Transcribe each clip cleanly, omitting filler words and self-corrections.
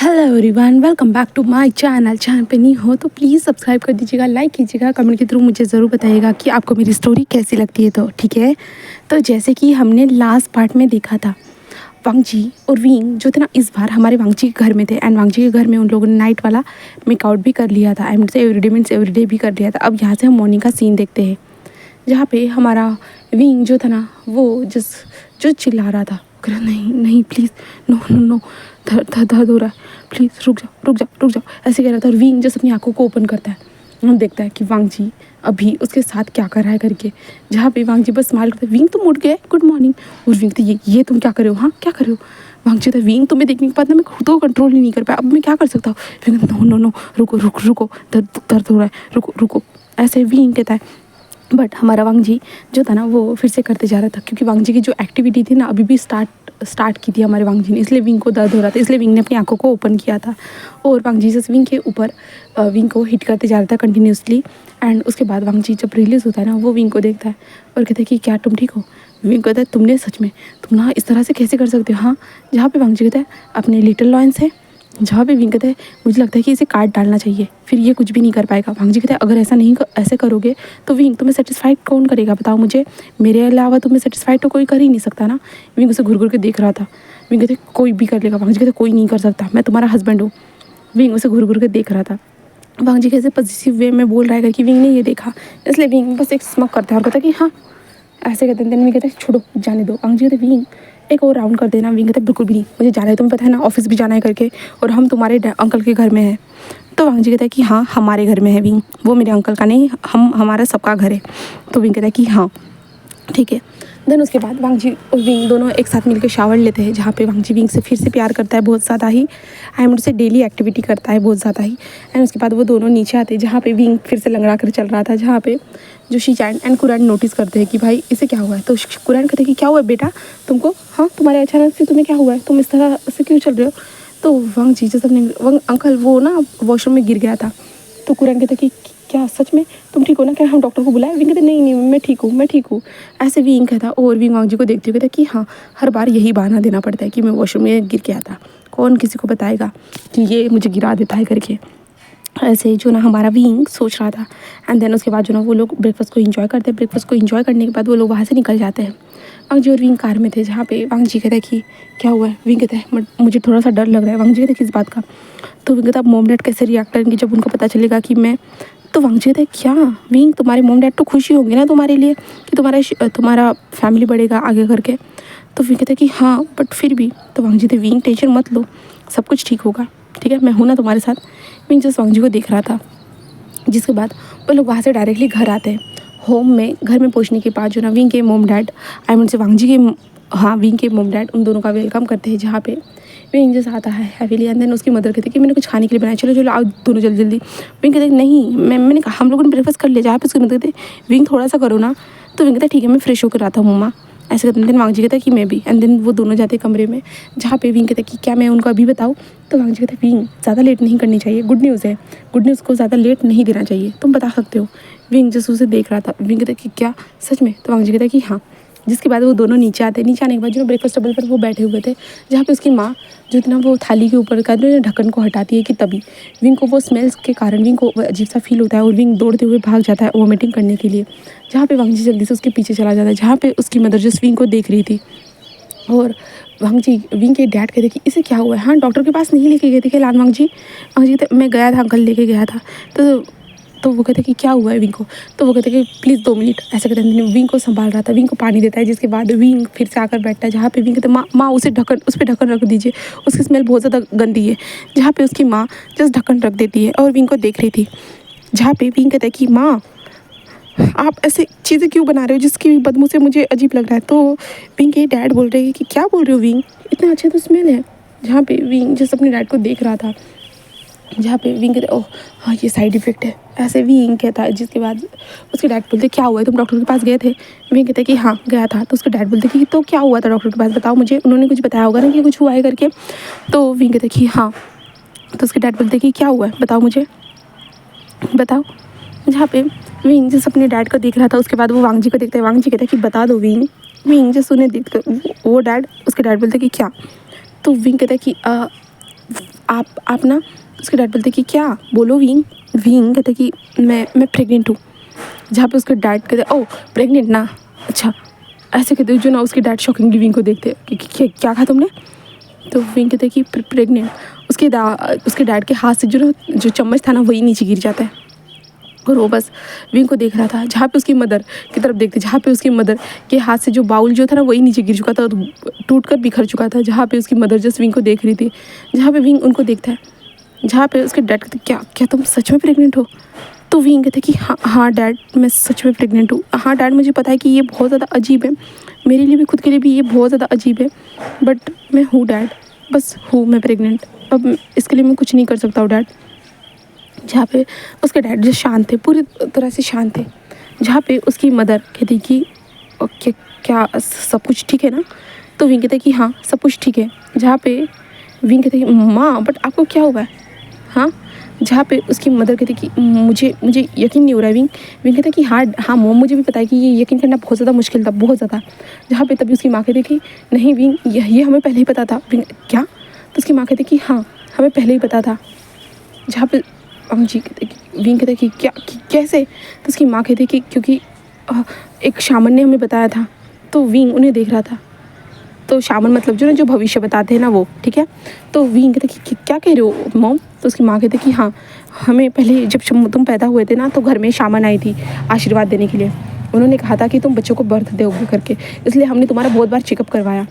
Hello everyone, welcome back to my channel पे नहीं हो तो प्लीज़ सब्सक्राइब कर दीजिएगा, लाइक कीजिएगा, कमेंट के थ्रू मुझे ज़रूर बताइएगा कि आपको मेरी स्टोरी कैसी लगती है। तो ठीक है, तो जैसे कि हमने लास्ट पार्ट में देखा था, वांगजी और विंग जो थे ना, इस बार हमारे वांगजी के घर में थे। एंड वांगजी के घर में उन लोगों ने नाइट वाला मेकआउट भी कर लिया था। एंड से एवरीडे मीन्स एवरीडे भी कर लिया था। अब यहाँ से हम मॉर्निंग का सीन देखते हैं, जहाँ पे हमारा विंग जो था ना, वो जो चिल्ला रहा था, कह रहा नहीं नहीं प्लीज़, नो नो नो, दर्द हो रहा है, प्लीज़ रुक जाओ रुक जाओ रुक जाओ, ऐसे कह रहा था। और विंग जस्ट अपनी आंखों को ओपन करता है, हम देखता है कि वांगजी अभी उसके साथ क्या कर रहा है करके। जहाँ पे वांगजी बस स्माइल करता है, विंग तुम उठ गए, गुड मॉर्निंग। और विंग तो ये तुम क्या कर रहे हो, हाँ क्या कर रहे हो। वांगजी था, विंग तुम्हें देखने के बाद ना मैं खुद को कंट्रोल ही नहीं कर पाया, अब मैं क्या कर सकता हूँ। विंग नो नो नो, रुको रुको रुको, दर्द हो रहा है, रुको रुको, ऐसे विंग कहता है। बट हमारा वांगजी जो था ना, वो फिर से करते जा रहा था, क्योंकि वांगजी की जो एक्टिविटी थी ना, अभी भी स्टार्ट की थी हमारे वांगजी ने, इसलिए विंग को दर्द हो रहा था, इसलिए विंग ने अपनी आंखों को ओपन किया था। और वांगजी जस्ट विंग के ऊपर विंग को हिट करते जा रहा था कंटिन्यूसली। एंड उसके बाद वांगजी जब रिलीज़ होता है ना, वो विंग को देखता है और कहता है कि क्या तुम ठीक हो। विंग कहता है तुमने सच में, तुम ना इस तरह से कैसे कर सकते हो। हाँ, जहाँ पे वांगजी कहता है अपने लिटिल लॉयन से, जहाँ पे विंग कहता है मुझे लगता है कि इसे काट डालना चाहिए, फिर ये कुछ भी नहीं कर पाएगा। वांगजी कहता है अगर ऐसे करोगे तो विंग तुम्हें सेटिस्फाइड कौन करेगा, बताओ मुझे, मेरे अलावा तुम्हें सेटिस्फाइड तो कोई कर ही नहीं सकता ना। विंग उसे घुर घुर के देख रहा था। विंग कहते कोई भी कर लेगा। वांगजी कहते कोई नहीं कर सकता, मैं तुम्हारा हस्बैंड हूँ। विंग उसे घुर घुर के देख रहा था। वांगजी कैसे पॉजिटिव वे में बोल रहा है कि विंग ने ये देखा, इसलिए विंग बस एक स्मक करता है और कहता है कि हाँ, ऐसे कहते हैं। विंग कहते हैं छोड़ो जाने दो। वांगजी कहते विंग एक और राउंड कर देना। विंग कहते बिल्कुल भी नहीं, मुझे जाना है, तुम्हें पता है ना ऑफिस भी जाना है करके, और हम तुम्हारे अंकल के घर में हैं। तो वांगजी कहता है कि हाँ हमारे घर में है विंग, वो मेरे अंकल का नहीं, हमारा सबका घर है। तो विंग कहता है कि हाँ ठीक है। देन उसके बाद वांगजी और विंग दोनों एक साथ मिलकर शावर लेते हैं, जहाँ पे वांगजी विंग से फिर से प्यार करता है बहुत ज़्यादा ही। एंड उससे डेली एक्टिविटी करता है बहुत ज़्यादा ही। एंड उसके बाद वो दोनों नीचे आते हैं, जहाँ पे विंग फिर से लंगड़ा कर चल रहा था, जहाँ पे जो शीचैन एंड कुरैन नोटिस करते हैं कि भाई इसे क्या हुआ है। तो कुरैन कहते हैं कि क्या हुआ है बेटा तुमको, हाँ तुम्हारे अचानक से तुम्हें क्या हुआ है, तुम इस तरह से क्यों चल रहे हो। तो वांगजी जैसे अपने अंकल वो ना वॉशरूम में गिर गया था। तो कुरैन कहता कि क्या सच में तुम ठीक हो ना, क्या हम डॉक्टर को बुलाए। विंग कहते नहीं नहीं मैं ठीक हूँ मैं ठीक हूँ, ऐसे विंग कहता। और विंग वांगजी को देखते हुए कहता कि हाँ हर बार यही बहाना देना पड़ता है कि मैं वॉशरूम में गिर गया था, कौन किसी को बताएगा कि ये मुझे गिरा देता है करके। ऐसे जो ना हमारा विंग सोच रहा था। एंड देन उसके बाद जो ना वो लोग ब्रेकफास्ट को एंजॉय करते हैं। ब्रेकफास्ट को एंजॉय करने के बाद वो लोग वहाँ से निकल जाते हैं। वांगजी और विंग कार में थे, जहाँ पे वांगजी कहता है कि क्या हुआ है। विंग कहता है मुझे थोड़ा सा डर लग रहा है। वांगजी कहते हैं किस बात का। तो विंग कहता है मॉम डैड कैसे रिएक्ट करेंगे जब उनको पता चलेगा कि मैं। तो वांगजी कहता है क्या विंग, तुम्हारे मॉम डैड तो खुशी होंगे ना तुम्हारे लिए कि तुम्हारा फैमिली बढ़ेगा आगे करके। तो विंग कहता है कि हाँ बट फिर भी। तो वांगजी कहते विंग टेंशन मत लो, सब कुछ ठीक होगा, ठीक है मैं हूँ ना तुम्हारे साथ। विंग जस्ट वांगजी को देख रहा था। जिसके बाद वो लोग वहाँ से डायरेक्टली घर आते हैं। होम में घर में पहुँचने के बाद जो ना विंग के मोम डैड, आई मीन से वांगजी के, हाँ विंग के मोम डैड उन दोनों का वेलकम करते हैं, जहाँ पे विंग जैसे आता है हैवीली। एंड देन उसकी मदर कहती है कि मैंने कुछ खाने के लिए बनाया, चलो चलो आओ दोनों जल्दी जल्दी। विंग कहते नहीं मैंने कहा हम लोगों ने ब्रेकफास्ट कर लिया। जहाँ पे उसकी मदर कहते विंग थोड़ा सा करो ना। तो विंग कहता ठीक है मैं फ्रेश होकर आता हूँ मम्मा, ऐसे कहते हैं। देन वांगजी कहता है कि मैं भी। एंड देन वो दोनों जाते हैं कमरे में, जहाँ पे विंग कहता है कि क्या मैं उनको अभी बताऊँ। तो वांगजी कहता है विंग ज़्यादा लेट नहीं करनी चाहिए, गुड न्यूज़ है, गुड न्यूज़ को ज़्यादा लेट नहीं देना चाहिए, तुम बता सकते हो। विंग जस्ट उसे देख रहा था। विंग कहता है कि क्या सच में। तो वांगजी कहता है कि हाँ। जिसके बाद वो दोनों नीचे आते हैं। नीचे आने के बाद जो ब्रेकफास्ट टेबल पर वो बैठे हुए थे, जहाँ पे उसकी माँ जो इतना वो थाली के ऊपर का जो ढक्कन को हटाती है कि तभी विंग को वो स्मेल्स के कारण विंग को अजीब सा फील होता है और विंग दौड़ते हुए भाग जाता है वॉमिटिंग करने के लिए। जहाँ पे वांगजी जल्दी से उसके पीछे चला जाता है, जहाँ पे उसकी मदर जस्ट विंग को देख रही थी। और वांगजी विंग के डैड कहते कि इसे क्या हुआ है, हाँ डॉक्टर के पास नहीं लेके गए थे क्या लान वांगजी। वांगजी कहते मैं गया था अंकल लेके गया था। तो वो कहते कि क्या हुआ है विंग को। तो वो कहते कि प्लीज़ 2 मिनट, ऐसे कहते हैं। विंग को संभाल रहा था, विंग को पानी देता है। जिसके बाद विंग फिर से आकर बैठता है, जहाँ पे विंग कहते माँ उस पर ढक्कन रख दीजिए, उसकी स्मेल बहुत ज़्यादा गंदी है। जहाँ पे उसकी माँ जस्ट ढक्कन रख देती है और विंग को देख रही थी। जहाँ पे विंग कहता है कि माँ आप ऐसे चीज़ें क्यों बना रहे हो जिसकी बदबू से मुझे अजीब लग रहा है। तो विंग के डैड बोल रहे हैं कि क्या बोल रहे हो विंग, इतना अच्छा तो स्मेल है। जहाँ पे विंग जस्ट अपने डैड को देख रहा था, जहाँ पे विंग कहते ओह हाँ ये साइड इफ़ेक्ट है, ऐसे विंग कहता है। जिसके बाद उसके डैड बोलते क्या हुआ है, तुम डॉक्टर के पास गए थे। विंग कहता है कि हाँ गया था। तो उसके डैड बोलते कि तो क्या हुआ था डॉक्टर के पास, बताओ मुझे, उन्होंने कुछ बताया होगा ना कि कुछ हुआ है करके। तो विंग कहता है कि हाँ। तो उसके डैड बोलते कि क्या हुआ है बताओ मुझे, बताओ। जहाँ पे विंग जैसे अपने डैड को देख रहा था, उसके बाद वो वांगजी को देखता है। वांगजी कहता है कि बता दो विंग। विंग जैसे उन्हें देख कर वो डैड, उसके डैड बोलते कि क्या। तो विंग कहता है कि आप ना, उसके डैड बोलते कि क्या बोलो विंग। विंग कहते कि मैं प्रेग्नेंट हूँ। जहाँ पे उसके डैड कहते ओह प्रेग्नेंट ना, अच्छा ऐसे कहते जो ना उसके डैड शॉकिंगली विंग को देखते कि क्या कहा तुमने। तो विंग कहते कि प्रेग्नेंट। उसके डैड के हाथ से जो चम्मच था ना वही नीचे गिर जाता है और वो बस विंग को देख रहा था। जहाँ पे उसकी मदर की तरफ देखते, जहाँ पे उसकी मदर के हाथ से जो बाउल जो था ना वही नीचे गिर चुका था और टूट कर बिखर चुका था। जहाँ पे उसकी मदर जस्ट विंग को देख रही थी, जहाँ पे विंग उनको देखता है। जहाँ पे उसके डैड कहते क्या क्या तुम सच में प्रेग्नेंट हो। तो विंग कहते कि हाँ हाँ डैड मैं सच में प्रेग्नेंट हूँ। हाँ डैड मुझे पता है कि ये बहुत ज़्यादा अजीब है, मेरे लिए भी, खुद के लिए भी ये बहुत ज़्यादा अजीब है, बट मैं हूँ डैड, बस हूँ मैं प्रेग्नेंट। अब इसके लिए मैं कुछ नहीं कर सकता हूँ डैड। जहाँ पे उसके डैड जो शांत थे, पूरी तरह से शांत थे। जहाँ पे उसकी मदर कहती कि ओके क्या सब कुछ ठीक है ना। तो विंग कहते कि हाँ सब कुछ ठीक है। जहाँ पे विंग कहते कि माँ बट आपको क्या हुआ है हाँ। जहाँ पे उसकी मदर कहती कि मुझे यकीन नहीं हो रहा है विंग। विंग कहते कि हाँ हाँ मॉम मुझे भी पता है कि ये यकीन करना बहुत ज़्यादा मुश्किल था, बहुत ज़्यादा। जहाँ पे तभी उसकी माँ कहती कि नहीं विंग ये हमें पहले ही पता था। विंग क्या। तो उसकी माँ कहती कि हाँ हमें पहले ही पता था। जहाँ पे जी कहते कि विंग कहते कि क्या कैसे। तो उसकी माँ कहती कि क्योंकि एक शामन ने हमें बताया था। तो विंग उन्हें देख रहा था। तो शामन मतलब जो भविष्य बताते हैं ना वो, ठीक है। तो विंग कहते कि क्या कह रहे हो मॉम। तो उसकी माँ कहती कि हाँ हमें पहले जब तुम पैदा हुए थे ना तो घर में शामन आई थी आशीर्वाद देने के लिए। उन्होंने कहा था कि तुम बच्चों को बर्थ दोगे करके, इसलिए हमने तुम्हारा बहुत बार चेकअप करवाया।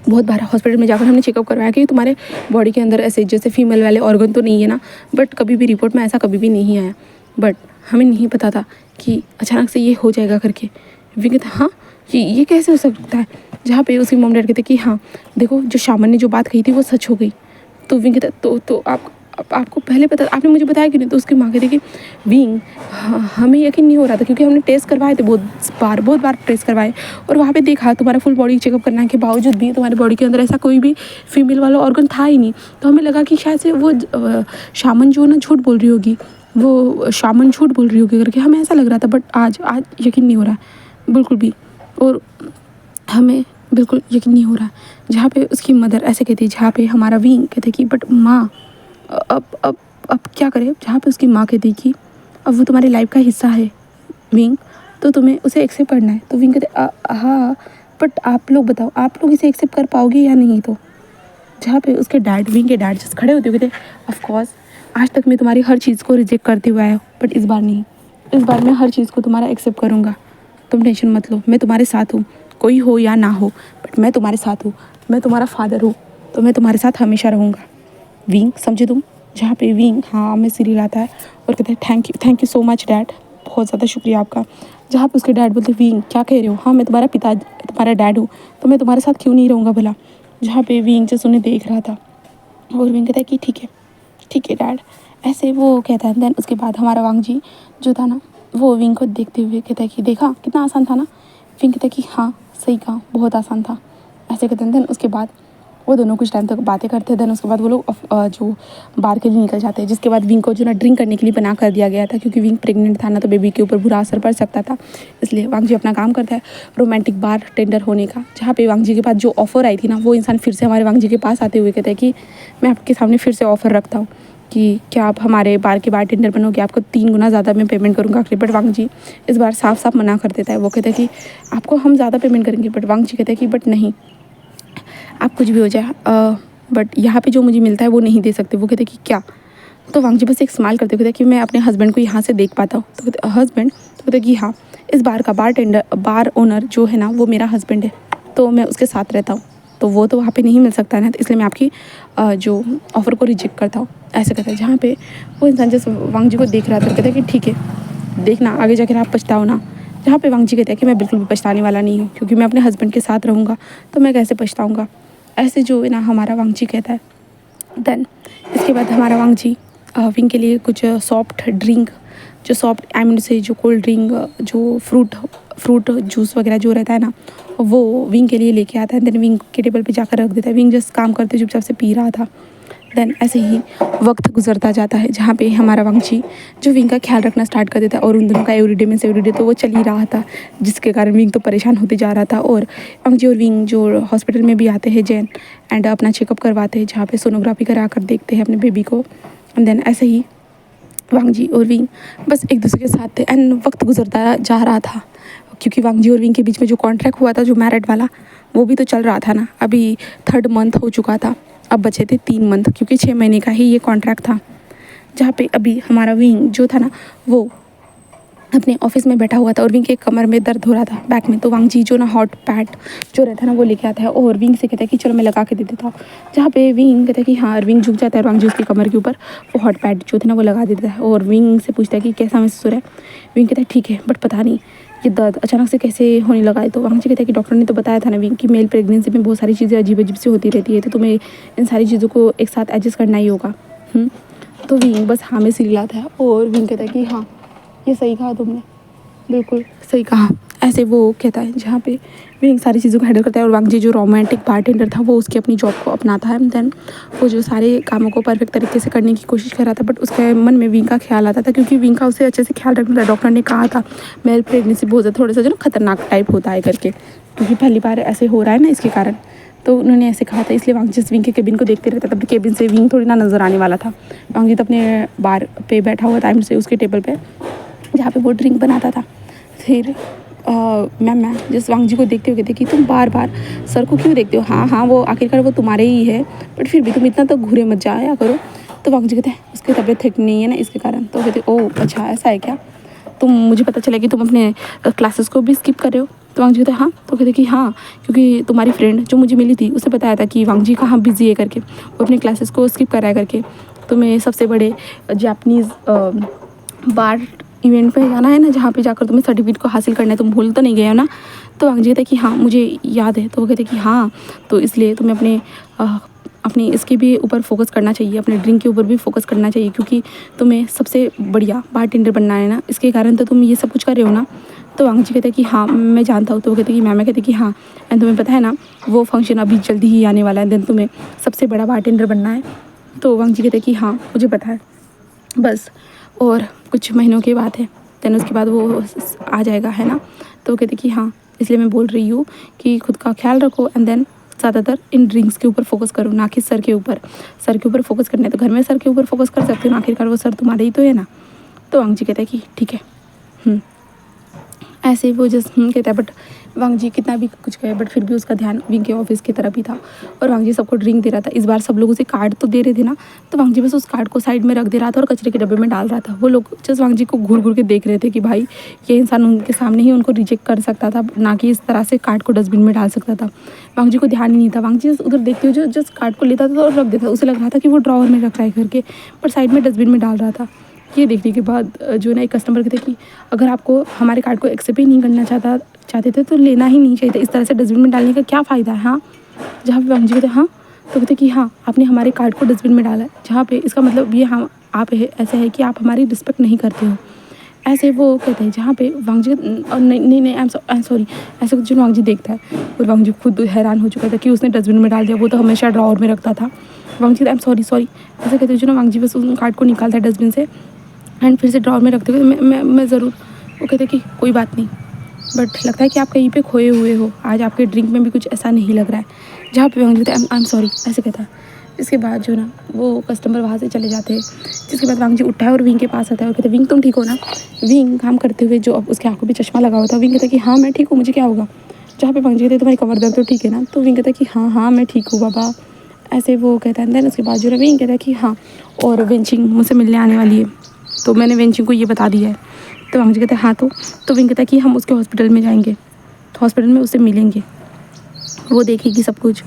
बहुत बार हॉस्पिटल में जाकर हमने चेकअप करवाया कि तुम्हारे बॉडी के अंदर ऐसे जैसे फीमेल वाले ऑर्गन तो नहीं है ना, बट कभी भी रिपोर्ट में ऐसा कभी भी नहीं आया। बट हमें नहीं पता था कि अचानक से ये हो जाएगा करके। विंग कहते हाँ ये कैसे हो सकता है। जहाँ पे उसकी मॉम डैड कहते कि हाँ देखो जो शामन ने जो बात कही थी वो सच हो गई। तो विंग कहता तो आपको पहले पता, आपने मुझे बताया कि नहीं। तो उसकी माँ कहती कि विंग हमें यकीन नहीं हो रहा था क्योंकि हमने टेस्ट करवाए थे बहुत बार टेस्ट करवाए और वहाँ पे देखा तुम्हारा फुल बॉडी चेकअप करने के बावजूद भी तुम्हारी बॉडी के अंदर ऐसा कोई भी फीमेल वाला ऑर्गन था ही नहीं। तो हमें लगा कि शायद से वो शामन जो ना झूठ बोल रही होगी, वो शामन झूठ बोल रही होगी करके हमें ऐसा लग रहा था। बट आज यकीन नहीं हो रहा है बिल्कुल भी, और हमें बिल्कुल यकीन नहीं हो रहा। जहाँ पे उसकी मदर ऐसे कहती, जहाँ पे हमारा विंग कहते कि बट माँ अब क्या करें। जहाँ पे उसकी माँ कहती कि अब वो तुम्हारी लाइफ का हिस्सा है विंग, तो तुम्हें उसे एक्सेप्ट करना है। तो विंग कहते हाँ बट आप लोग बताओ आप लोग इसे एक्सेप्ट कर पाओगे या नहीं। तो जहाँ पे उसके डैड, विंग के डैड जस्ट खड़े होते हुए कहते ऑफ कोर्स आज तक मैं तुम्हारी हर चीज़ को रिजेक्ट करते हुए आया हूँ, बट इस बार नहीं, इस बार मैं हर चीज़ को तुम्हारा एक्सेप्ट करूँगा। तुम टेंशन मत लो, मैं तुम्हारे साथ हूँ, कोई हो या ना हो बट मैं तुम्हारे साथ हूँ। मैं तुम्हारा फादर हूँ तो मैं तुम्हारे साथ हमेशा रहूँगा विंग, समझे तुम। जहाँ पे विंग हाँ में सीरियल आता है और कहते हैं thank you so much dad, बहुत ज़्यादा शुक्रिया आपका। जहाँ पे उसके डैड बोलते विंग क्या कह रहे हो, हाँ मैं तुम्हारा डैड हूँ तो मैं तुम्हारे साथ क्यों नहीं रहूँगा भला। जहाँ पे विंग जस्ट उन्हें देख रहा था और विंग कहता है कि ठीक है डैड, ऐसे वो कहता है। देन उसके बाद हमारा वांग जी जो था ना वो विंग को देखते हुए कहता है कि देखा कितना आसान था ना। विंग कहता है कि हाँ सही कहा बहुत आसान था, ऐसे कहते हैं। देन उसके बाद वो दोनों कुछ टाइम तक बातें करते हैं। देन उसके बाद वो लोग जो बाहर के लिए निकल जाते हैं, जिसके बाद विंग को जो ना ड्रिंक करने के लिए बना कर दिया गया था क्योंकि विंग प्रेग्नेंट था ना, तो बेबी के ऊपर बुरा असर पड़ सकता था। इसलिए वांग जी अपना काम करता है रोमांटिक बार टेंडर होने का। जहाँ पे वांग जी के पास जो ऑफ़र आई थी ना, वो इंसान फिर से हमारे वांग जी के पास आते हुए कहता है कि मैं आपके सामने फिर से ऑफ़र रखता हूँ कि क्या आप हमारे बार के बार टेंडर बनोगे, आपको 3 गुना ज़्यादा मैं पेमेंट करूँगा। बट वांग जी इस बार साफ साफ मना कर देता है। वो कहता है कि आपको हम ज़्यादा पेमेंट करेंगे, बट वांग जी कहता है कि बट नहीं, आप कुछ भी हो जाए बट यहाँ पे जो मुझे मिलता है वो नहीं दे सकते। वो कहते कि क्या। तो वांग जी बस एक स्माइल करते कहते कि मैं अपने हस्बैंड को यहाँ से देख पाता हूँ। तो कहते हस्बैंड। तो कहते कि हाँ इस बार का बार ओनर जो है ना वो मेरा हस्बैंड है, तो मैं उसके साथ रहता हूँ, तो वो तो वहाँ पे नहीं मिल सकता है ना, तो इसलिए मैं आपकी जो ऑफ़र को रिजेक्ट करता हूँ, ऐसे कहता है। जहाँ पे वो इंसान जैसे वांग जी को देख रहा था, कहता है कि ठीक है देखना आगे जाकर आप पछताओ ना। जहाँ पे वांग जी कहते हैं कि मैं बिल्कुल भी पछताने वाला नहीं हूँ क्योंकि मैं अपने हस्बैंड के साथ रहूँगा तो मैं कैसे पछताऊँगा, ऐसे जो है ना हमारा वांग जी कहता है। देन इसके बाद हमारा वांग जी विंग के लिए कुछ सॉफ्ट ड्रिंक, जो सॉफ्ट आई मीन से जो कोल्ड ड्रिंक, जो फ्रूट जूस वगैरह जो रहता है ना, वो विंग के लिए लेके आता है। देन विंग के टेबल पे जाकर रख देता है। विंग जस्ट काम करते चुपचाप से पी रहा था। देन ऐसे ही वक्त गुजरता जाता है, जहाँ पे हमारा वांगची जो विंग का ख्याल रखना स्टार्ट कर देता है। और उन दोनों का एवरीडे में से एवरीडे तो वो चल ही रहा था, जिसके कारण विंग तो परेशान होते जा रहा था। और वांगची और विंग जो हॉस्पिटल में भी आते हैं जैन, एंड अपना चेकअप करवाते हैं, जहाँ पे सोनोग्राफी करा कर देखते हैं अपने बेबी को। एंड देन ऐसे ही वांगजी और विंग बस एक दूसरे के साथ थे, एंड वक्त गुजरता जा रहा था, क्योंकि वांगजी और विंग के बीच में जो कॉन्ट्रैक्ट हुआ था जो मैरिड वाला, वो भी तो चल रहा था ना। अभी 3rd मंथ हो चुका था, अब बचे थे 3 मंथ, क्योंकि 6 महीने का ही ये कॉन्ट्रैक्ट था। जहाँ पे अभी हमारा विंग जो था ना, वो अपने ऑफिस में बैठा हुआ था और विंग के कमर में दर्द हो रहा था, बैक में। तो वांगजी जो ना हॉट पैड जो रहता है ना, वो लेके आता है और विंग से कहता है कि चलो मैं लगा के दे देता हूँ। जहाँ पे विंग कहता है कि हाँ, और विंग झुक जाता है और वांगजी उसकी कमर के ऊपर वो हॉट पैड जो थे ना वो लगा देता है। और विंग से पूछता है कि कैसा महसूस हो रहा है। विंग कहता है ठीक है, बट पता नहीं ये दर्द अचानक से कैसे होने लगा है। तो वांगजी कहता है कि डॉक्टर ने तो बताया था ना विंग कि मेल प्रेगनेंसी में बहुत सारी चीज़ें अजीब अजीब सी होती रहती है, तो तुम्हें इन सारी चीज़ों को एक साथ एडजस्ट करना ही होगा। तो विंग बस हाँ में सिल लाता है और विंग कहता है कि हाँ, ये सही कहा तुमने, बिल्कुल सही कहा। ऐसे वो कहता है, जहाँ पे विंग सारी चीज़ों को हैंडल करता है और वांगजी जो रोमांटिक बारटेंडर था वो उसकी अपनी जॉब को अपनाता है। देन वो जो सारे कामों को परफेक्ट तरीके से करने की कोशिश कर रहा था, बट उसके मन में विंग का ख्याल आता था, क्योंकि विंग का उसे अच्छे से ख्याल रखना था। डॉक्टर ने कहा था मेल प्रेगनेंसी बहुत ज़्यादा थोड़ा सा जो ना खतरनाक टाइप होता है करके, क्योंकि पहली बार ऐसे हो रहा है ना, इसके कारण तो उन्होंने ऐसे कहा था। इसलिए वांगजी विंग के केबिन को देखते रहता था, तब केबिन से विंग थोड़ी ना नज़र आने वाला था। वांगजी तो अपने बार पे बैठा हुआ टाइम से उसके टेबल पे, जहाँ पे वो ड्रिंक बनाता था। फिर मैम जिस वांगजी को देखते हुए कहते कि तुम बार बार सर को क्यों देखते हो? हाँ हाँ, वो आखिरकार वो तुम्हारे ही है, बट फिर भी तुम इतना तो घूरे मत जाया करो। तो वांगजी कहते हैं उसकी तबीयत ठीक नहीं है ना, इसके कारण। तो कहते ओह अच्छा, ऐसा है क्या? तुम मुझे पता चला कि तुम अपने क्लासेस को भी स्किप कर रहे हो। तो वांगजी कहते हाँ। तो कहते कि हाँ, क्योंकि तुम्हारी फ्रेंड जो मुझे मिली थी उसने बताया था कि वांगजी कहाँ बिजी है करके, वो अपने क्लासेस को स्किप कर रहा है करके। तुम्हें सबसे बड़े जापानीज़ बार इवेंट पे जाना है ना, जहाँ पे जाकर तुम्हें सर्टिफिकेट को हासिल करना है, तुम भूल तो नहीं गए हो ना? तो वांगजी कहता है कि हाँ मुझे याद है। तो वो कहते कि हाँ, तो इसलिए तुम्हें अपनी इसके भी ऊपर फोकस करना चाहिए, अपने ड्रिंक के ऊपर भी फोकस करना चाहिए, क्योंकि तुम्हें सबसे बढ़िया बारटेंडर बनना है ना, इसके कारण तो तुम ये सब कुछ कर रहे हो ना। तो वांगजी कहते हैं कि हाँ मैं जानता हूँ। तो वो कहते कि मैं कहते कि हाँ, एंड तुम्हें पता है ना वो फंक्शन अभी जल्दी ही आने वाला है, देन तुम्हें सबसे बड़ा बारटेंडर बनना है। तो वांगजी कहते हैं कि हाँ मुझे पता है, बस और कुछ महीनों की बात है, देन उसके बाद वो आ जाएगा, है ना? तो वो कहते कि हाँ, इसलिए मैं बोल रही हूँ कि खुद का ख्याल रखो, एंड देन ज़्यादातर इन ड्रिंक्स के ऊपर फोकस करो, ना कि सर के ऊपर। सर के ऊपर फोकस करना है तो घर में सर के ऊपर फोकस कर सकते हो ना, आखिरकार वो सर तुम्हारे ही तो है ना। तो वांगजी कहता है कि ठीक है। ऐसे वो जस्ट कहता है, बट वांगजी कितना भी कुछ कहे बट फिर भी उसका ध्यान विंग के ऑफिस की तरफ ही था। और वांगजी सबको ड्रिंक दे रहा था। इस बार सब लोग उसे कार्ड तो दे रहे थे ना, तो वांगजी बस उस कार्ड को साइड में रख दे रहा था और कचरे के डब्बे में डाल रहा था। वो लोग जस्ट वांगजी को घूर घूर के देख रहे थे कि भाई ये इंसान उनके सामने ही उनको रिजेक्ट कर सकता था, ना कि इस तरह से कार्ड को डस्टबिन में डाल सकता था। वांगजी को ध्यान ही नहीं था। वांगजी उधर देखते हुए जस्ट कार्ड को लेता था और रख देता। उसे लग रहा था कि वो ड्रॉवर में रख रहा है करके, पर साइड में डस्टबिन में डाल रहा था। ये देखने के बाद जो ना एक कस्टमर कहते कि अगर आपको हमारे कार्ड को एक्सेप्ट ही नहीं करना चाहते थे तो लेना ही नहीं चाहिए था, इस तरह से डस्टबिन में डालने का क्या फ़ायदा है? हाँ, जहाँ पे वांगजी कहते हाँ, तो कहते कि हाँ आपने हमारे कार्ड को डस्टबिन में डाला है, जहाँ पे इसका मतलब ये हाँ आप ऐसा है कि आप हमारी रिस्पेक्ट नहीं करते हो। ऐसे वो कहते हैं, जहाँ पे वांगजी नहीं आई एम सॉरी, ऐसे कुछ वांगजी देखता है। और वांगजी खुद हैरान हो चुका था कि उसने डस्टबिन में डाल दिया, वो तो हमेशा ड्रॉवर में रखता था। वांगजी आई एम सॉरी ऐसे कहते जो ना वांगजी बस उस कार्ड को निकालता है डस्टबिन से एंड फिर से ड्रॉवर में रखते हुए मैं ज़रूर। वो कहते कि कोई बात नहीं, बट लगता है कि आप कहीं पे खोए हुए हो, आज आपके ड्रिंक में भी कुछ ऐसा नहीं लग रहा है। जहाँ पे वांगजी कहते आई एम सॉरी ऐसे कहता है। इसके बाद जो ना वो कस्टमर वहाँ से चले जाते हैं। जिसके बाद वांगजी उठता है और विंग के पास आता है और कहते विंग तुम ठीक हो ना? विंग काम करते हुए जो अब उसके आंखों पे चश्मा लगा हुआ था, विंग कहता है कि हाँ मैं ठीक हूँ, मुझे क्या होगा? जहाँ पे वांगजी कहते तुम्हारी कमर दर्द तो ठीक है ना? तो विंग कहता है कि हाँ मैं ठीक हूँ बाबा, ऐसे वो कहता है। देन उसके बाद जो ना विंग कहता है कि हाँ, और वेंचिंग मुझसे मिलने आने वाली है, तो मैंने वेंचिंग को ये बता दिया है। तो वांगजी कहता है हाँ, तो विंग कहता है कि हम उसके हॉस्पिटल में जाएंगे, तो हॉस्पिटल में उससे मिलेंगे, वो देखेगी सब कुछ।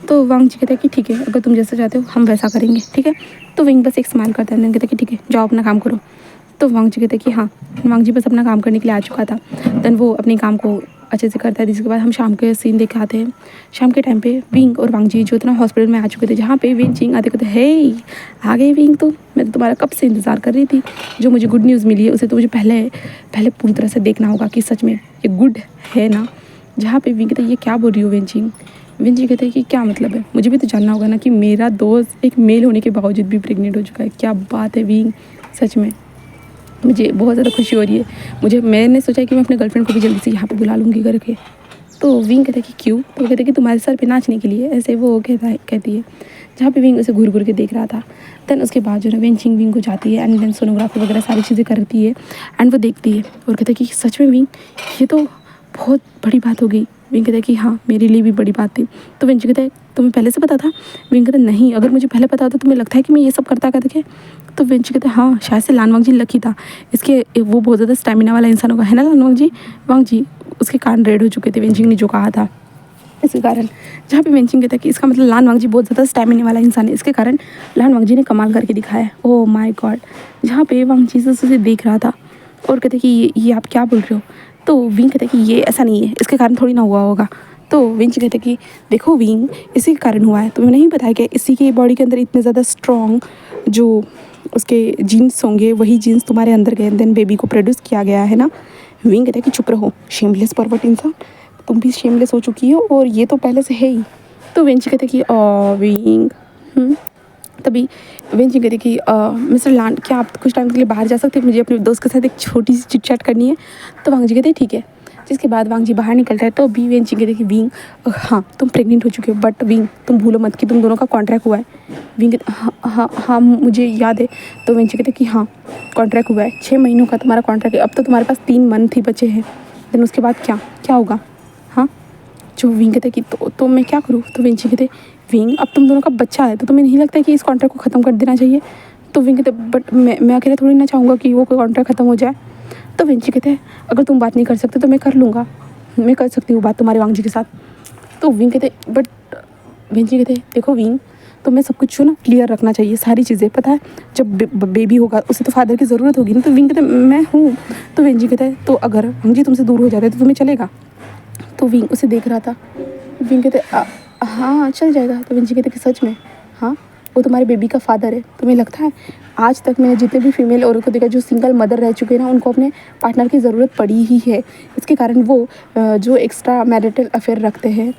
तो वांगजी कहता है कि ठीक है, अगर तुम जैसा चाहते हो हम वैसा करेंगे, ठीक है। तो विंग बस एक स्माइल करता है, कहता है कि ठीक है जाओ अपना काम करो। तो वांगजी कहता है कि हाँ, वांगजी बस अपना काम करने के लिए आ चुका था। देन वो अपने काम को अच्छे से करता है। जिसके बाद हम शाम के सीन देख के आते हैं। शाम के टाइम पे विंग और वांगजी जो इतना हॉस्पिटल में आ चुके थे, जहाँ पे वेंचिंग आते कहते हे आ गई विंग, तो मैं तो तुम्हारा कब से इंतज़ार कर रही थी। जो मुझे गुड न्यूज़ मिली है उसे तो मुझे पहले पूरी तरह से देखना होगा कि सच में ये गुड है ना। जहाँ पे विंग कहते ये क्या बोल रही हो वेंचिंग, विंची कहते हैं कि क्या मतलब है, मुझे भी तो जानना होगा ना कि मेरा दोस्त एक मेल होने के बावजूद भी प्रेग्नेंट हो चुका है। क्या बात है विंग, सच में मुझे बहुत ज़्यादा खुशी हो रही है। मैंने सोचा कि मैं अपने गर्लफ्रेंड को भी जल्दी से यहाँ पे बुला लूँगी करके। तो विंग कहता है कि क्यों? तो वो कहते हैं कि तुम्हारे सर पे नाचने के लिए, ऐसे वो कहती है। जहाँ पे विंग उसे घूर घूर के देख रहा था। देन उसके बाद जो है वेंचिंग विंग को जाती है एंड देन सोनोग्राफी वगैरह सारी चीज़ें करती है एंड वो देखती है और कहता है कि सच में विंग, ये तो बहुत बड़ी बात हो गई। विंग कहता है कि हाँ, मेरे लिए भी बड़ी बात थी। तो वेंची कहता है तुम्हें पहले से पता था? विंग कहता है नहीं, अगर मुझे पहले पता होता तो तुम्हें लगता है कि मैं ये सब करता करके। तो वेंची कहता है हाँ, शायद से लान वांग जी लकी था, इसके वो बहुत ज़्यादा स्टेमिना वाला इंसान होगा, है ना लान वांग जी। उसके कान रेड हो चुके थे वेंचिंग ने जो कहा था, इसके कारण। जहाँ पे वेंचिंग कहता है कि इसका मतलब लान वांग जी बहुत ज़्यादा स्टेमिना वाला इंसान है, इसके कारण लान वांग जी ने कमाल करके दिखाया है। Oh my God. जहाँ पे वांग जी उसे देख रहा था और कहते कि ये आप क्या बोल रहे हो? तो विंग कहते कि ये ऐसा नहीं है, इसके कारण थोड़ी ना हुआ होगा। तो विंच कहते कि देखो विंग, इसी के कारण हुआ है, तुम्हें नहीं पता है कि इसी की बॉडी के अंदर इतने ज़्यादा स्ट्रॉन्ग जो उसके जीन्स होंगे, वही जीन्स तुम्हारे अंदर गए, देन बेबी को प्रोड्यूस किया गया है ना। विंग कहते कि चुप रहो शेमलेस परवर्ट इंसान, तुम भी शेमलेस हो चुकी हो और ये तो पहले से है ही। तो विंच कहते कि विंग तभी वेंचिंग कहती कि मिस्टर लान, क्या आप कुछ टाइम के लिए बाहर जा सकते हैं? मुझे अपने दोस्त के साथ एक छोटी सी चिट चैट करनी है। तो वांग जी कहते हैं ठीक है। जिसके बाद वांग जी बाहर निकलता है तो बी वेंचिंग कहते कि विंग हाँ, तुम प्रेग्नेंट हो चुके हो, बट विंग तुम भूलो मत कि तुम दोनों का कॉन्ट्रैक्ट हुआ है। विंग कहते हाँ हाँ हाँ मुझे याद है। तो वेंचिंग कहते कि हाँ, कॉन्ट्रैक्ट हुआ है, 6 महीनों का तुम्हारा कॉन्ट्रैक्ट है, अब तो तुम्हारे पास 3 मंथ ही बचे हैं। देन उसके बाद क्या क्या होगा? हाँ, जो विंग कहते कि तो मैं क्या करूँ? तो वेंची कहते विंग, अब तुम दोनों का बच्चा है तो तुम्हें नहीं लगता है कि इस कॉन्ट्रैक्ट को ख़त्म कर देना चाहिए? तो विंग कहते बट मैं अकेले थोड़ी ना चाहूँगा कि वो कोई कॉन्ट्रैक्ट ख़त्म हो जाए। तो वेंची कहते हैं अगर तुम बात नहीं कर सकते तो मैं कर लूँगा, मैं कर सकती हूँ बात तुम्हारे वांग जी के साथ। तो विंग कहते बट वेंची कहते देखो विंग, तो मैं सब कुछ जो ना क्लियर रखना चाहिए, सारी चीज़ें पता है, जब बेबी होगा उसे तो फादर की ज़रूरत होगी ना। तो विंग कहते मैं हूँ। तो वेंची कहता है तो अगर वांग जी तुमसे दूर हो जाते तो तुम्हें चलेगा? तो विंग उसे देख रहा था। विंग कहते हाँ चल जाएगा। तो विंची कहते कि सच में? हाँ, वो तुम्हारे बेबी का फादर है। तुम्हें लगता है आज तक मैंने जितने भी फीमेल औरत को देखा जो सिंगल मदर रह चुके हैं ना, उनको अपने पार्टनर की ज़रूरत पड़ी ही है। इसके कारण वो जो एक्स्ट्रा मैरिटल अफेयर रखते हैं,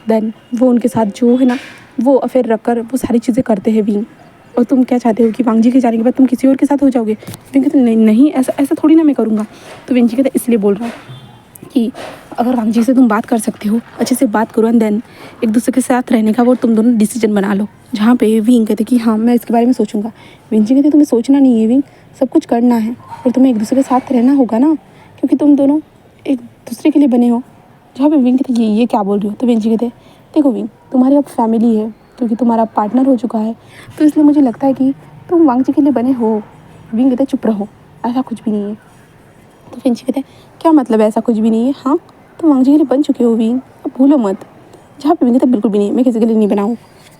देन वो उनके साथ जो है ना वो अफेयर रख कर वो सारी चीज़ें करते हैं विंग। और तुम क्या चाहते हो कि वांग जी के जाने के बाद तुम किसी और के साथ हो जाओगे? विंग कहते नहीं नहीं, ऐसा ऐसा थोड़ी ना मैं करूँगा। तो विंची कहते इसलिए बोल रहा हूँ कि अगर वांग जी से तुम बात कर सकते हो, अच्छे से बात करो एंड देन एक दूसरे के साथ रहने का वो तुम दोनों डिसीजन बना लो। जहाँ पे विंग कहते कि हाँ मैं इसके बारे में सोचूंगा। विंची कहते तुम्हें सोचना नहीं है विंग, सब कुछ करना है और तुम्हें एक दूसरे के साथ रहना होगा ना, क्योंकि तुम दोनों एक दूसरे के लिए बने हो। जहाँ पे विंग कहते ये क्या बोल रही हो? तो विंची कहते देखो विंग, तुम्हारी अब फैमिली है क्योंकि तुम्हारा पार्टनर हो चुका है, तो इसलिए मुझे लगता है कि तुम वांग जी के लिए बने हो। विंग कहते चुप रहो, ऐसा कुछ भी नहीं है। तो विंची कहते क्या मतलब ऐसा कुछ भी नहीं है? हाँ, तो वांग जी के लिए बन चुके हो विंग, अब भूलो मत। जहाँ पे विंग कहते बिल्कुल भी नहीं, मैं किसी के लिए नहीं बनाऊँ।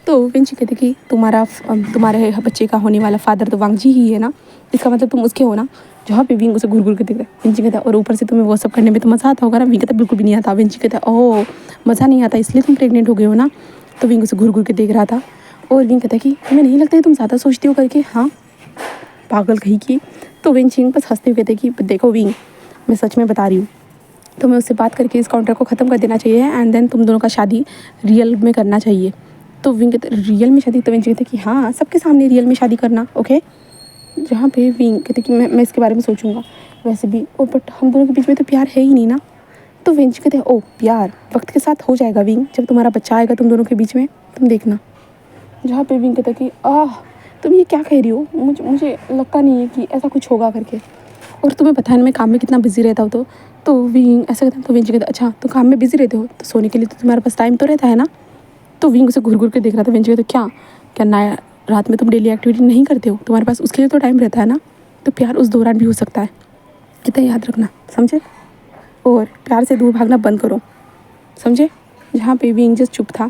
तो विंची कहते कि तुम्हारे बच्चे का होने वाला फादर तो वांग जी ही है ना, इसका मतलब तुम उसके हो ना। जहाँ पे विंग उसे घूर घूर के देख रहा है। विंची कहता और ऊपर से तुम्हें वो सब करने में तो मज़ा आता होगा ना? विंग कहता बिल्कुल भी नहीं आता। विंची कहता ओह मज़ा नहीं आता इसलिए तुम प्रेग्नेंट हो गए हो ना? तो विंग उसे घूर घूर के देख रहा था और विंग कहता कि तुम्हें नहीं लगता है तुम ज़्यादा सोचती हो करके? हाँ, पागल कहीं की। तो विंचिंग बस हंसते हुए कहते कि देखो विंग, मैं सच में बता रही हूँ, तुम्हें उससे बात करके इस कॉन्ट्रैक्ट को ख़त्म कर देना चाहिए एंड देन तुम दोनों का शादी रियल में करना चाहिए। तो विंग कहते रियल में शादी? तो विंग कहते कि हाँ, सबके सामने रियल में शादी करना, ओके। जहाँ पे विंग कहते कि मैं इसके बारे में सोचूंगा। वैसे भी ओ बट हम दोनों के बीच में तो प्यार है ही नहीं ना। तो विंग कहते ओ प्यार वक्त के साथ हो जाएगा विंग, जब तुम्हारा बच्चा आएगा तुम दोनों के बीच में, तुम देखना। जहाँ पे विंग कहता कि तुम ये क्या कह रही हो? मुझे लगता नहीं है कि ऐसा कुछ होगा करके, और तुम्हें पता है ना मैं काम में कितना बिजी रहता हूँ। तो विंग ऐसा कहता है। तो विंची कहता अच्छा तो काम में बिजी रहते हो तो सोने के लिए तो तुम्हारे पास टाइम तो रहता है ना? तो विंग उसे घूर घूर के देख रहा था। विंची कहता क्या क्या नया रात में तुम डेली एक्टिविटी नहीं करते हो? तुम्हारे पास उसके लिए तो टाइम रहता है ना? तो प्यार उस दौरान भी हो सकता है, इतना याद रखना, समझे? और प्यार से दूर भागना बंद करो, समझे? जहाँ पे विंग जस्ट चुप था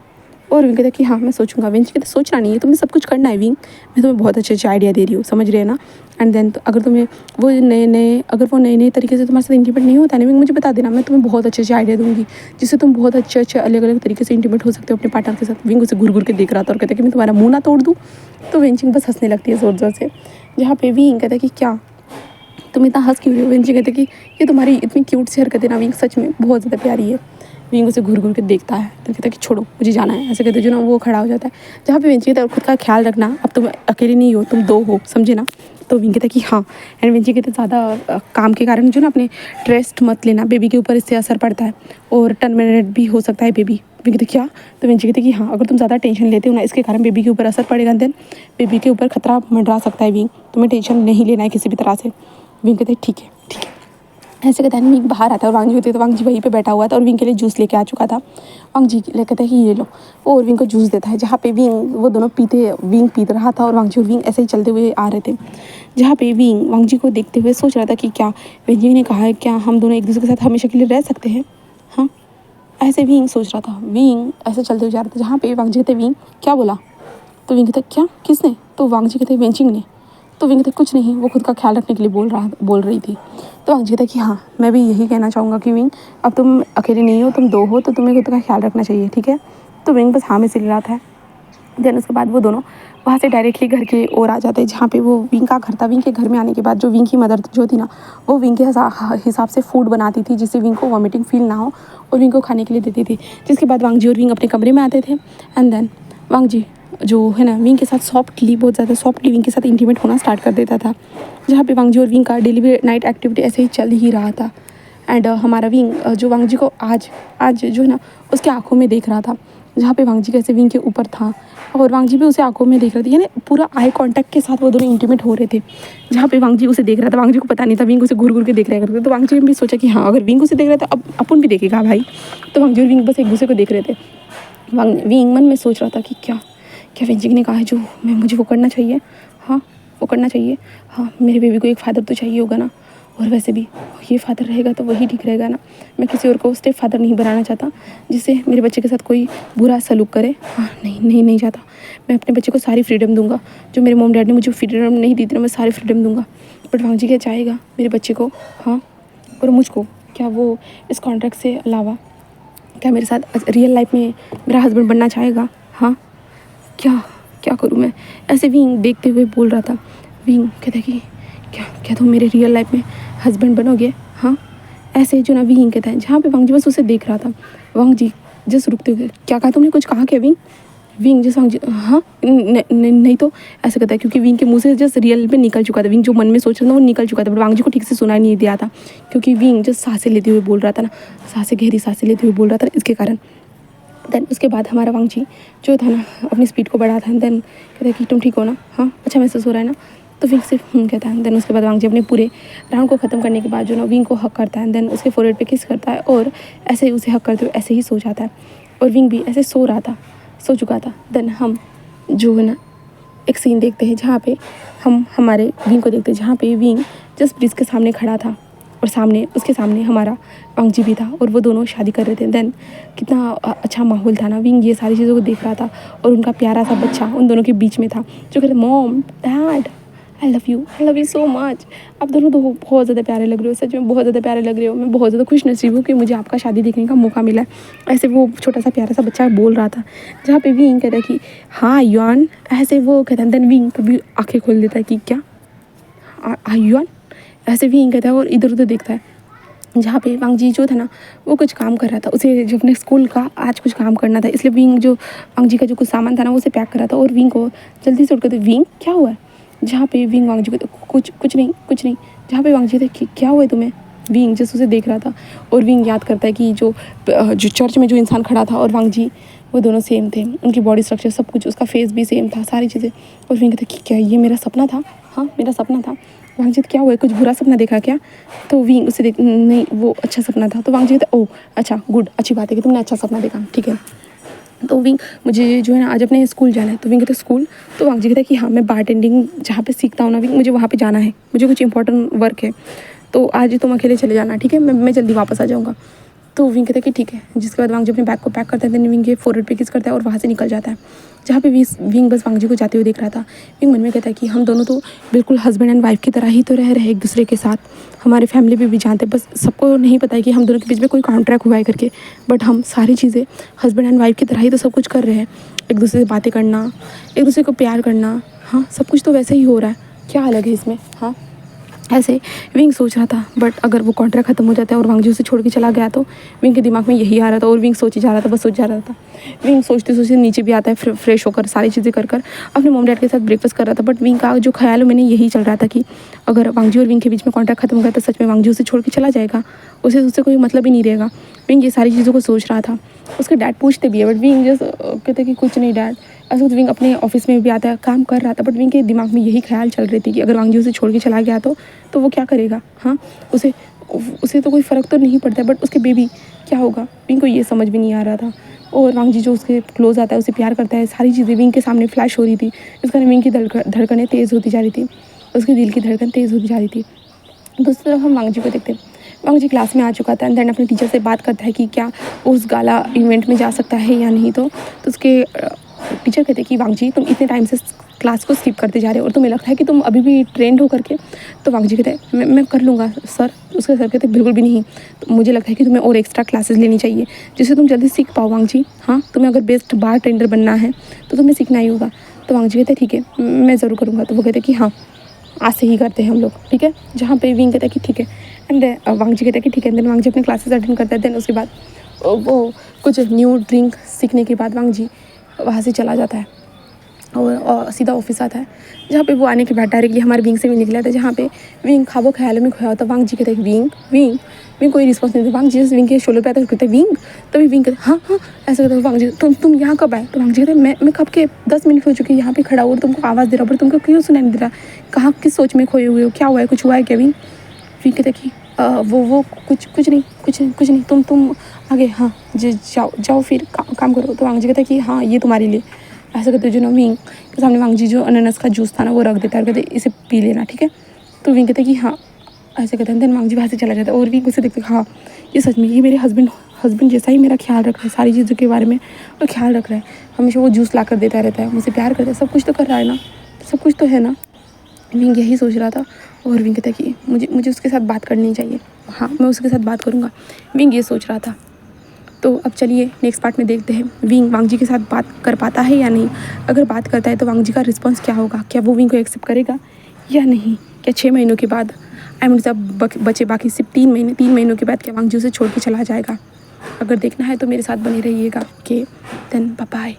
और विंग कहता कि हाँ मैं सोचूंगा। विंग कहता सोचना नहीं है, तुम्हें सब कुछ करना है विंग, मैं तुम्हें बहुत अच्छे अच्छे आइडिया दे रही हूँ, समझ रहे हैं ना? एंड देन तो अगर तुम्हें वो नए तरीके से तुम्हारे साथ इंटीमेट नहीं होता है ना विंग, मुझे बता देना, मैं तुम्हें बहुत अच्छे अच्छे आइडिया दूंगी जिससे तुम बहुत अच्छे अलग अलग तरीके से इंटीमेट हो सकते हो अपने पार्टनर के साथ। विंग उसे घूर घूर के देख रहा था और कहता कि मैं तुम्हारा मुँह ना तोड़ दूँ। तो विंचिंग बस हंसने लगती है ज़ोर ज़ोर से। जहाँ पे विंग कहता कि क्या तुम इतना हंस क्यों रही हो? विंची कहते कि ये तुम्हारी इतनी क्यूट सी हरकत है ना विंग, सच में बहुत ज़्यादा प्यारी है। विंग उसे घूर घूर के देखता है, तो कहता है कि छोड़ो मुझे जाना है, ऐसे कहते जो ना वो खड़ा हो जाता है। जहाँ पे वेंची कहता है खुद का ख्याल रखना, अब तुम अकेले नहीं हो, तुम 2 हो, समझे ना। तो विंग कहता है कि हाँ। एंड वेंची कहते ज़्यादा काम के कारण जो ना अपने रेस्ट मत लेना, बेबी के ऊपर इससे असर पड़ता है और टर्मिनेट भी हो सकता है बेबी। विंग कहते क्या? तो वेंची कहते कि हाँ, अगर तुम ज़्यादा टेंशन लेते हो ना, इसके कारण बेबी के ऊपर असर पड़ेगा, देन बेबी के ऊपर खतरा मंडरा सकता है विंग, तुम्हें टेंशन नहीं लेना है किसी भी तरह से। विंग कहते ठीक है ठीक है। ऐसे कहता है विंग बाहर आता है और वांग जी होती है, तो वांग जी वहीं पे बैठा हुआ था और विंग के लिए जूस लेके आ चुका था। वांग जी कहता है कि ये लो, वो और विंग को जूस देता है। जहाँ पे विंग वो दोनों पीते, विंग पीत रहा था और वांग जी और विंग ऐसे ही चलते हुए आ रहे थे। जहाँ पे विंग वांग जी को देखते हुए सोच रहा था कि क्या वेंग जी ने कहा है, क्या हम दोनों एक दूसरे के साथ हमेशा के लिए रह सकते हैं? हाँ, ऐसे विंग सोच रहा था। विंग ऐसे चलते हुए जा रहा था, जहाँ पे वांग जी कहते विंग क्या बोला? तो विंग कहता क्या, किसने? तो वांग जी कहते वेंचिंग ने। तो विंग कहते कुछ नहीं, वो खुद का ख्याल रखने के लिए बोल रही थी। तो वांग जी कहता कि हाँ, मैं भी यही कहना चाहूँगा कि विंग अब तुम अकेले नहीं हो, तुम 2 हो, तो तुम्हें खुद का ख्याल रखना चाहिए, ठीक है। तो विंग बस हाँ में सिल रहा था। देन उसके बाद वो दोनों वहाँ से डायरेक्टली घर की ओर आ जाते हैं, जहाँ पे वो विंग का घर था। विंग के घर में आने के बाद जो विंग की मदर जो थी ना, वो विंग के हिसाब से फूड बनाती थी, जिससे विंग को वॉमिटिंग फील ना हो और विंग को खाने के लिए देती थी। जिसके बाद वांग जी और विंग अपने कमरे में आते थे। एंड देन वांग जी जो है ना विंग के साथ सॉफ्टली, बहुत ज़्यादा सॉफ्टली विंग के साथ इंटीमेट होना स्टार्ट कर देता था। जहाँ पे वांग जी और विंग का डेली नाइट एक्टिविटी ऐसे ही चल ही रहा था। एंड हमारा विंग जो वांग जी को आज जो है ना उसकी आंखों में देख रहा था, जहाँ पे वांग जी कैसे विंग के ऊपर था और वांग जी भी उसे आंखों में देख रहे थे, यानी पूरा आई कांटेक्ट के साथ वो दोनों इंटीमेट हो रहे थे। जहाँ पे वांग जी उसे देख रहा था, वांग जी को पता नहीं था, विंग उसे घूर घूर के देख रहा करते। तो वांग जी ने भी सोचा कि हाँ, अगर विंग उसे देख रहा था, अब अपन भी देखेगा भाई। तो वांग जी और विंग बस एक दूसरे को देख रहे थे। विंग मन में सोच रहा था कि क्या वेंचिंग ने कहा है जो मुझे वो करना चाहिए, हाँ वो करना चाहिए। हाँ, मेरे बेबी को एक फादर तो चाहिए होगा ना, और वैसे भी ये फादर रहेगा तो वही ठीक रहेगा ना। मैं किसी और को स्टेप फादर नहीं बनाना चाहता जिससे मेरे बच्चे के साथ कोई बुरा सलूक करे। हाँ, नहीं चाहता। मैं अपने बच्चे को सारी फ्रीडम दूंगा, जो मेरे मॉम डैड ने मुझे फ्रीडम नहीं दी थी ना, मैं सारी फ्रीडम दूंगा। बट वांग जी क्या चाहेगा मेरे बच्चे को, हाँ, और मुझको। क्या वो इस कॉन्ट्रैक्ट से अलावा क्या मेरे साथ रियल लाइफ में मेरा हस्बैंड बनना चाहेगा? हाँ, क्या करूँ मैं? ऐसे विंग देखते हुए बोल रहा था। विंग कहता कि क्या तुम मेरे रियल लाइफ में हस्बैंड बनोगे? हाँ, ऐसे जो ना विंग कहता है। जहाँ पे वांग जी बस उसे देख रहा था। वांग जी जस्ट रुकते हुए, क्या कहा तुमने, कुछ कहा क्या विंग? विंग जस्ट वांग जी हाँ नहीं तो ऐसे कहता है, क्योंकि विंग के मुंह से जस्ट रियल में निकल चुका था। विंग जो मन में सोच रहा था वो निकल चुका था, बट वांग जी को ठीक से सुनाई नहीं दिया था, क्योंकि विंग जस्ट सांसें लेते हुए बोल रहा था ना, गहरी सांसें लेते हुए बोल रहा था इसके कारण। देन उसके बाद हमारा वांग जी जो था ना अपनी स्पीड को बढ़ा था। देन कहता है कि तुम ठीक हो ना, हाँ अच्छा महसूस हो रहा है ना। तो विंग सिर्फ कहता है। देन उसके बाद वांग जी अपने पूरे राउंड को ख़त्म करने के बाद जो ना विंग को हक करता है। देन उसके फोरहेड पे किस करता है और ऐसे ही उसे हक करते हुए ऐसे ही सो जाता है। और विंग भी ऐसे सो चुका था। देन हम जो है ना एक सीन देखते हैं, जहाँ पे हम हमारे विंग को देखते हैं, जहाँ पे विंग जस्ट ब्रिज के सामने खड़ा था और उसके सामने हमारा वांग जी भी था और वो दोनों शादी कर रहे थे। देन कितना अच्छा माहौल था ना। विंग ये सारी चीज़ों को देख रहा था और उनका प्यारा सा बच्चा उन दोनों के बीच में था, जो कहते mom dad I love you so much. आप दोनों तो बहुत ज़्यादा प्यारे लग रहे हो, सच में बहुत ज़्यादा प्यारे लग रहे हो। मैं बहुत ज़्यादा खुश नसीब हूँ कि मुझे आपका शादी देखने का मौका मिला है। ऐसे वो छोटा सा प्यारा सा बच्चा बोल रहा था, जहाँ पे विंग कहता है कि हाँ युआन, ऐसे वो कहता है। देन विंग कभी आँखें खोल देता है कि क्या युआन, ऐसे विंग कहता है और इधर उधर देखता है। जहाँ पे वांग जी जो था ना वो कुछ काम कर रहा था, उसे जो अपने स्कूल का आज कुछ काम करना था, इसलिए विंग जो वांग जी का जो कुछ सामान था ना वो उसे पैक कर रहा था। और विंग को जल्दी से उठ कर, विंग क्या हुआ है? जहाँ पे विंग वांग जी को कुछ नहीं। जहाँ पे वांग जी थे, क्या हुआ है तुम्हें? विंग जस्ट उसे देख रहा था और विंग याद करता है कि जो चर्च में जो इंसान खड़ा था और वांग जी वो दोनों सेम थे, उनकी बॉडी स्ट्रक्चर सब कुछ, उसका फेस भी सेम था, सारी चीज़ें। और विंग कहता कि क्या ये मेरा सपना था? हाँ मेरा सपना था। वांग जी क्या हुआ है, कुछ बुरा सपना देखा क्या? तो विंग उसे देख, नहीं वो अच्छा सपना था। तो वांग जी कहता ओह अच्छा गुड, अच्छी बात है कि तुमने अच्छा सपना देखा, ठीक है। तो विंग मुझे जो है ना आज अपने स्कूल जाना है। तो विंग कहता स्कूल? तो वांग जी कहता कि हाँ मैं बारटेंडिंग जहाँ पे सीखता हूँ ना विंग, मुझे वहाँ पे जाना है, मुझे कुछ इंपॉर्टेंट वर्क है, तो आज तुम अकेले चले जाना, ठीक है, मैं जल्दी वापस आ जाऊँगा। तो विंग कहता है कि ठीक है। जिसके बाद वांग जी अपने बैग को पैक करता है। देन विंग के फोरहेड पे किस करता है और वहाँ से निकल जाता है। जहाँ पे विंग बस वांग जी को जाते हुए देख रहा था। विंग मन में कहता है कि हम दोनों तो बिल्कुल हस्बैंड एंड वाइफ की तरह ही तो रह रहे एक दूसरे के साथ, हमारे फैमिली भी जानते हैं, बस सबको नहीं पता है कि हम दोनों के बीच में कोई कॉन्ट्रैक्ट हुआ है करके, बट हम सारी चीज़ें हस्बैंड एंड वाइफ की तरह ही तो सब कुछ कर रहे हैं। एक दूसरे से बातें करना, एक दूसरे को प्यार करना, हाँ सब कुछ तो वैसे ही हो रहा है, क्या अलग है इसमें? हाँ ऐसे विंग सोच रहा था, बट अगर वो कॉन्ट्रैक्ट खत्म हो जाता है और वांगजी उसे छोड़ के चला गया तो विंग के दिमाग में यही आ रहा था और विंग सोच ही जा रहा था, बस सोच जा रहा था। विंग सोचते सोचते नीचे भी आता है, फ्रेश होकर सारी चीज़ें कर कर अपने मॉम डैड के साथ ब्रेकफास्ट कर रहा था। बट विंग का जो ख्याल है मैंने यही चल रहा था कि अगर वांगजी और विंग के बीच में कॉन्ट्रैक्ट खत्म हो गया तो सच में वांगजी उसे छोड़ के चला जाएगा, उसे उससे कोई मतलब ही नहीं रहेगा। विंग ये सारी चीज़ों को सोच रहा था। उसके डैड पूछते भी है, बट विंग जस्ट कहते कि कुछ नहीं डैड। ऐसा विंग अपने ऑफिस में भी आता है, काम कर रहा था, बट विंग के दिमाग में यही ख्याल चल रही थी कि अगर वांगजी उसे छोड़ के चला गया तो वो क्या करेगा। हाँ, उसे उसे तो कोई फ़र्क तो नहीं पड़ता है, बट उसके बेबी क्या होगा, विंग को ये समझ भी नहीं आ रहा था। और वांगजी जो उसके क्लोज आता है, उसे प्यार करता है, सारी चीज़ें विंग के सामने फ्लैश हो रही थी। इस कारण विंग की धड़कनें तेज़ होती जा रही थी, उसके दिल की धड़कन तेज़ होती जा रही थी। दूसरी तरफ हम वांगजी को देखते हैं। वांगजी क्लास में आ चुका था एंड देन अपने टीचर से बात करता है कि क्या उस गाला इवेंट में जा सकता है या नहीं। तो उसके टीचर कहते हैं कि वांगजी तुम इतने टाइम से क्लास को स्किप करते जा रहे हो और तुम्हें लगता है कि तुम अभी भी ट्रेंड हो करके। तो वांगजी कहते हैं मैं कर लूँगा सर। उसके सर कहते हैं बिल्कुल भी नहीं, तो मुझे लगता है कि तुम्हें और एक्स्ट्रा क्लासेस लेनी चाहिए जिससे तुम जल्दी सीख पाओ वांगजी। हाँ, तुम्हें अगर बेस्ट बार टेंडर बनना है तो तुम्हें सीखना ही होगा। तो वांगजी कहते हैं ठीक है मैं ज़रूर करूँगा। तो वो कहते हैं कि हाँ आज से ही करते हैं हम लोग, ठीक है। जहाँ पे विंग कहता है कि ठीक है एंड वांगजी कहता है कि ठीक है। देन वांगजी अपने क्लासेस अटेंड करता है। देन उसके बाद वो कुछ न्यू ड्रिंक सीखने के बाद वांगजी वहाँ से चला जाता है और सीधा ऑफिस आता है, जहाँ पे वो आने के बाद डायरेक्टली हमारे विंग से भी निकला था, जहाँ पे विंग ख्वाबों ख्यालों में खोया होता। वांगजी कहता है विंग विंग विंग कोई रिस्पॉन्स नहीं देता। वांगजी विंग के शोल्डर पे आता है, कहते हैं विंग। तभी विंग कहते हाँ हाँ ऐसा कहता है वांगजी तुम यहाँ कब आए। तो वांगजी कहते हैं मैं कब के 10 मिनट हो चुके यहाँ पे खड़ा हुआ और तुमको आवाज़ दे रहा हूँ, पर तुमको क्यों सुनाई नहीं दे रहा। कहाँ किस सोच में खोए हुए हो, क्या हुआ है, कुछ हुआ है क्या। विंग कहते हैं कि वो कुछ नहीं तुम आगे हाँ जाओ फिर काम करो। तो वांगजी कहता है कि हाँ ये तुम्हारे लिए। ऐसा करते जो ना विंग के सामने वांगजी जो अनानास का जूस था ना वो रख देता है और कहते इसे पी लेना, ठीक है। तो विंग कहते हैं कि हाँ ऐसे कहते हैं। देन वांगजी वहाँ से चला जाता है और विंग उसे देखते हाँ ये सच में ये मेरे हस्बैंड जैसा ही मेरा ख्याल रख रहा है, सारी चीज़ों के बारे में और ख्याल रख रहा है। हमेशा वो जूस ला कर देता रहता है, मुझसे प्यार करता है, सब कुछ तो कर रहा है ना, सब कुछ तो है ना। विंग यही सोच रहा था और विंग कहता है कि मुझे उसके साथ बात करनी चाहिए। हाँ मैं उसके साथ बात करूँगा, विंग ये सोच रहा था। तो अब चलिए नेक्स्ट पार्ट में देखते हैं विंग वांगजी के साथ बात कर पाता है या नहीं। अगर बात करता है तो वांगजी का रिस्पॉन्स क्या होगा, क्या वो विंग को एक्सेप्ट करेगा या नहीं। क्या 6 महीनों के बाद बचे बाकी सिर्फ 3 महीनों के बाद क्या वांगजी उसे छोड़ के चला जाएगा। अगर देखना है तो मेरे साथ बने रहिएगा। Okay then bye bye.